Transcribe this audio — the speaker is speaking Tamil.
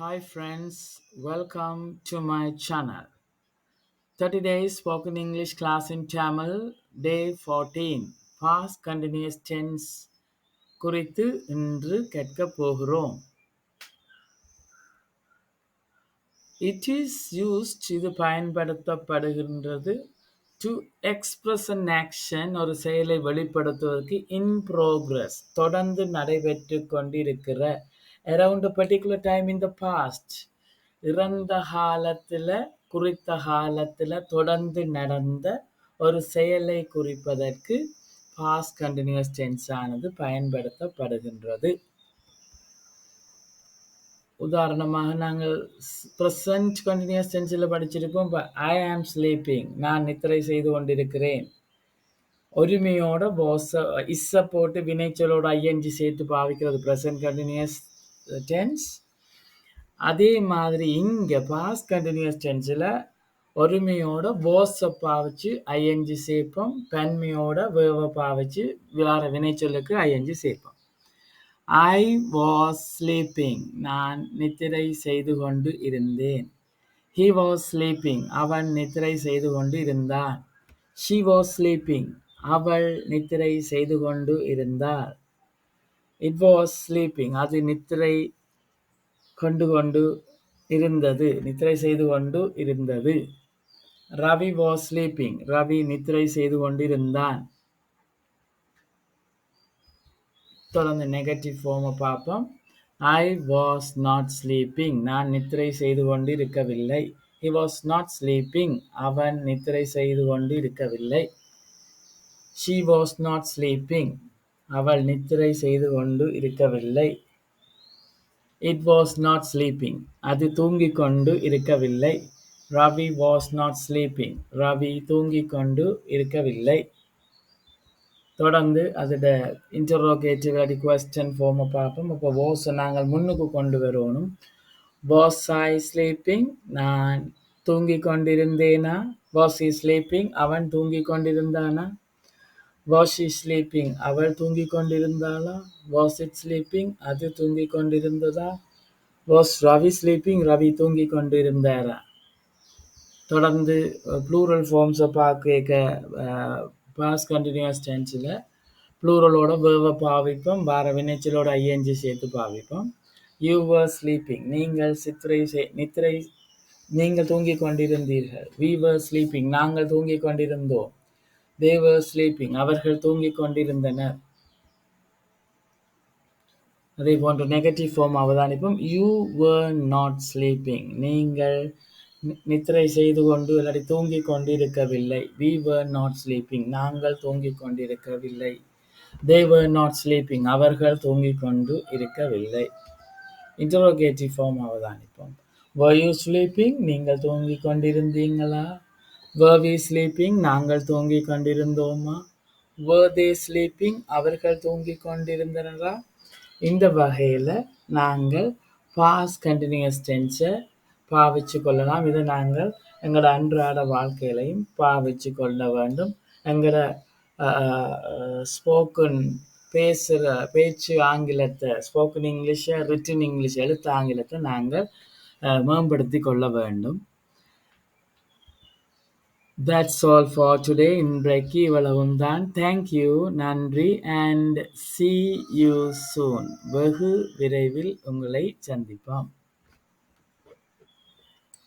Hi friends, welcome to my channel. 30 days spoken English class in Tamil, day 14. Past continuous tense குறித்து இன்று கேட்கப் போகிறோம். It is used இது பயன்படுத்தப்படுகின்றது to express an action ஒரு செயலை வெளிப்படுத்துவதற்கு in progress தொடர்ந்து நடைபெற்றுக் கொண்டிருக்கிற around a particular time in the past இறந்த காலத்துல குறித்த காலத்துல தொடர்ந்து நடந்த ஒரு செயலை குறிப்பதற்கு past continuous tense ஆனது பயன்படுத்தப்படுகின்றது. உதாரணமாக நாங்கள் present continuous tenseல படிச்சிருப்போம். இப்ப I am sleeping, நான் நித்திரை செய்து கொண்டிருக்கிறேன். ஒருமையோட இஸ்ஸ போட்டு வினைச்சொல்லோட ஐஎன்ஜி சேர்த்து பாவிக்கிறது present continuous tense. அதே மாதிரி இங்க past continuous tenseல ஒருமையோட வாஸ பாவிச்சு ஐஎன்ஜி சேர்ப்போம், பன்மையோட வேர்வ பாவிச்சு வேற வினைச்சொல்லுக்கு ஐஎன்ஜி சேர்ப்போம். I was sleeping, நான் நித்திரை செய்து கொண்டு இருந்தேன். He was sleeping, அவன் நித்திரை செய்து கொண்டு இருந்தான். She was sleeping, அவள் நித்திரை செய்து கொண்டு இருந்தாள். It was sleeping, அது நித்திரை கொண்டு இருந்தது, நித்திரை செய்து கொண்டு இருந்தது. Ravi was sleeping, ரவி நித்திரை செய்து கொண்டிருந்தான். தொடர்ந்து நெகட்டிவ் ஃபார்மை பார்ப்போம். I was not sleeping, நான் நித்திரை செய்து கொண்டு இருக்கவில்லை. He was not sleeping, அவன் நித்திரை செய்து கொண்டு இருக்கவில்லை. She was not sleeping, அவள் நித்திரை செய்து கொண்டு இருக்கவில்லை. It was not sleeping, அது தூங்கிக் கொண்டு இருக்கவில்லை. Ravi was not sleeping, Ravi தூங்கிக் கொண்டு இருக்கவில்லை. தொடர்ந்து அதோட இன்டரோகேட்டிவ் அடி கொஸ்டின் ஃபார்மை பார்ப்போம். அப்போ வாஸ் நாங்கள் முன்னுக்கு கொண்டு வரணும். வாஸ் ஐ ஸ்லீப்பிங், நான் தூங்கிக் கொண்டிருந்தேனா? வாஸ் இ ஸ்லீப்பிங், அவன் தூங்கிக் கொண்டிருந்தானா? வாஸ் ஷி ஸ்லீப்பிங், அவள் தூங்கிக் கொண்டிருந்தாளா? வாஸ் இட் ஸ்லீப்பிங், அது தூங்கிக் கொண்டிருந்ததா? வாஸ் ரவி ஸ்லீப்பிங், ரவி தூங்கிக் கொண்டிருந்தாரா? தொடர்ந்து ப்ளூரல் ஃபார்ம்ஸை பார்க்க பாஸ்ட் கண்டினியூஸ் டென்ஸில் ப்ளூரலோட வேர்வை பாவிப்போம், வார வினைச்சலோட ஐஎன்ஜி சேர்த்து பாவிப்போம். யூ வர் ஸ்லீப்பிங், நீங்கள் தூங்கிக் கொண்டிருந்தீர்கள். வி வர் ஸ்லீப்பிங், நாங்கள் தூங்கிக் கொண்டிருந்தோம். தே வர் ஸ்லீப்பிங், அவர்கள் தூங்கிக் கொண்டிருந்தனர். அதே போன்ற நெகட்டிவ் ஃபார்ம் அவதானிப்போம். யூ வர் நாட் ஸ்லீப்பிங், நீங்கள் நித்திரை செய்து கொண்டு இல்லாட்டி தூங்கிக் கொண்டிருக்கவில்லை. வி வர் நாட் ஸ்லீப்பிங், நாங்கள் தூங்கிக் கொண்டிருக்கவில்லை. தே வர் நாட் ஸ்லீப்பிங், அவர்கள் தூங்கிக் கொண்டு இருக்கவில்லை. இன்டரோகேட்டிவ் ஃபார்ம் அவதானிப்போம். வர் யூ ஸ்லீப்பிங், நீங்கள் தூங்கிக் கொண்டிருந்தீங்களா? வர் வி ஸ்லீப்பிங், நாங்கள் தூங்கிக் கொண்டிருந்தோமா? வர் தே ஸ்லீப்பிங், அவர்கள் தூங்கிக் கொண்டிருந்தனரா? இந்த வகையில் நாங்கள் பாஸ்ட் கண்டினியூஸ் டென்ஸை பாவிச்சு கொள்ளலாம். இதை நாங்கள் எங்களோட அன்றாட வாழ்க்கையிலையும் பாவிச்சு கொள்ள வேண்டும். எங்களோட ஸ்போக்கன் பேச்சு ஆங்கிலத்தை, ஸ்போக்கன் இங்கிலீஷை, ரிட்டன் இங்கிலீஷ் எழுத்து ஆங்கிலத்தை நாங்கள் மேம்படுத்தி கொள்ள வேண்டும். That's all for today. இன்றைக்கு இவ்வளவும் தான். Thank you, நன்றி, and see you soon. வெகு விரைவில் உங்களை சந்திப்போம்.